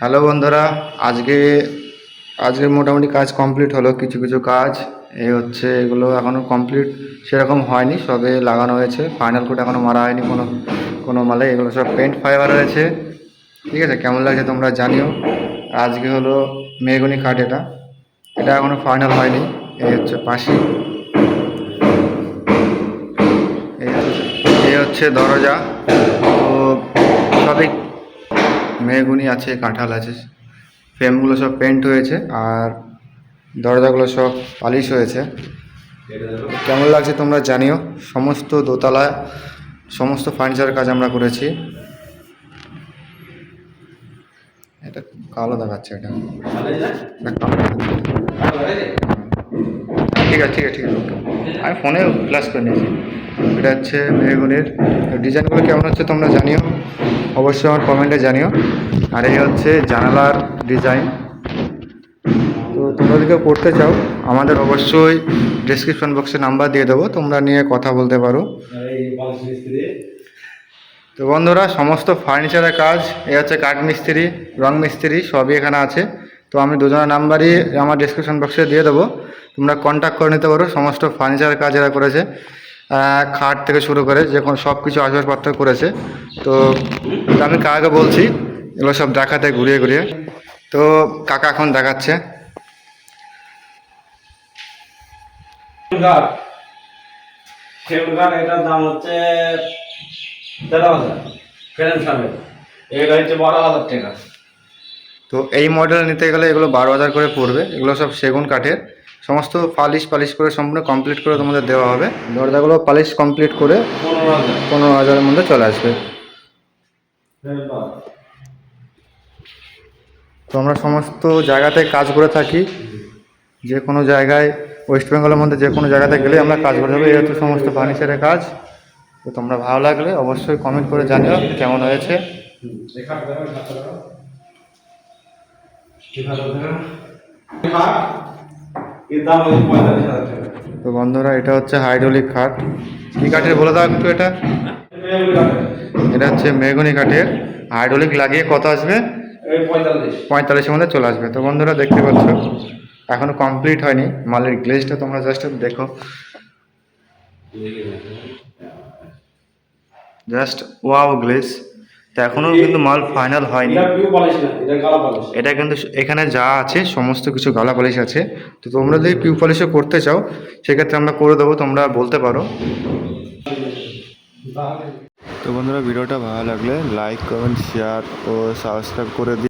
Hello বন্ধুরা, আজকে আজকে মোটামুটি কাজ কমপ্লিট হলো। কিছু কিছু কাজ এই হচ্ছে, এগুলো এখনও কমপ্লিট সেরকম হয়নি, সবে লাগানো হয়েছে। ফাইনাল কোড এখনও মারা হয়নি কোনো কোনো মালে। এগুলো সব পেন্ট ফাইবার রয়েছে। ঠিক আছে, কেমন লাগছে তোমরা জানিও। আজকে হলো মেহগনি কাঠ, এটা এটা এখনও ফাইনাল হয়নি। এই হচ্ছে পাশি, এই হচ্ছে দরজা। তো সবই মেহগনি আছে, কাঁঠাল আছে। ফ্রেমগুলো সব পেন্ট হয়েছে আর দরজাগুলো সব পালিশ হয়েছে। কেমন লাগছে তোমরা জানিও। সমস্ত দোতলা সমস্ত ফার্নিচার কাজ আমরা করেছি। এটা কালো দেখাচ্ছে, এটা কালো দেখাচ্ছে। ঠিক আছে ঠিক আছে ঠিক আছে, আমি ফোনে ফ্ল্যাশ করে নিয়েছি। এটা হচ্ছে মেহগনির। ডিজাইনগুলো কেমন হচ্ছে তোমরা জানিও, অবশ্যই আমার কমেন্টে জানিও। আর এই হচ্ছে জানালার ডিজাইন। তো তোমরা যদি কেউ করতে চাও, আমাদের অবশ্যই ডেসক্রিপশন বক্সে নাম্বার দিয়ে দেবো, তোমরা নিয়ে কথা বলতে পারো। তো বন্ধুরা, সমস্ত ফার্নিচারের কাজ, এ হচ্ছে কাঠ মিস্ত্রি, রং মিস্ত্রি, সবই এখানে আছে। তো আমি দুজনের নাম্বারই আমার ডেসক্রিপশন বক্সে দিয়ে দেবো, তোমরা কন্ট্যাক্ট করে নিতে পারো। সমস্ত ফার্নিচারের কাজ এরা করেছে, খাট থেকে শুরু করে যে কোনো সব কিছু আসবাবপত্র করেছে। তো আমি কাকাকে বলছি এগুলো সব দেখাতে ঘুরিয়ে ঘুরিয়ে। তো কাকা এখন দেখাচ্ছে। এটার দাম হচ্ছে 13,000 ফ্রেম সমেত। এটা হচ্ছে 12,000 টাকা। তো এই মডেল নিতে গেলে এগুলো 12,000 করে পড়বে। এগুলো সব সেগুন কাঠের, সমস্ত পালিশ করে সম্পূর্ণ কমপ্লিট করে তোমাদের দেওয়া হবে। দরজাগুলো পালিশ কমপ্লিট করে 15,000। 15,000-এর মধ্যে চলে আসবে। তো আমরা সমস্ত জায়গাতে কাজ করে থাকি। যে কোনো জায়গায়, ওয়েস্ট বেঙ্গলের মধ্যে যে কোনো জায়গাতে গেলে আমরা কাজ করে থাকবো। এই হচ্ছে সমস্ত ফার্নিচারের কাজ। তো তোমরা ভালো লাগলে অবশ্যই কমেন্ট করে জানিও কেমন হয়েছে। তো বন্ধুরা, এটা হচ্ছে হাইড্রোলিক খাট। কী কাঠের বলে দাও একটু। এটা হচ্ছে মেহগনি কাঠের। হাইড্রোলিক লাগিয়ে কত আসবে? 45-এর মধ্যে চলে আসবে। তো বন্ধুরা, দেখতে পাচ্ছ এখনো কমপ্লিট হয়নি। মালের গ্লেজটা তোমরা জাস্ট দেখো, জাস্ট ওয়াও গ্লেজ। তো এখনও কিন্তু মাল ফাইনাল হয়নি। এটা কিন্তু এখানে যা আছে সমস্ত কিছু গালা পলিশ আছে। তো তোমরা যদি পিউ পলিশও করতে চাও, সেক্ষেত্রে আমরা করে দেবো, তোমরা বলতে পারো। তো বন্ধুরা, ভিডিওটা ভালো লাগলে লাইক, কমেন্ট, শেয়ার ও সাবস্ক্রাইব করে দিই।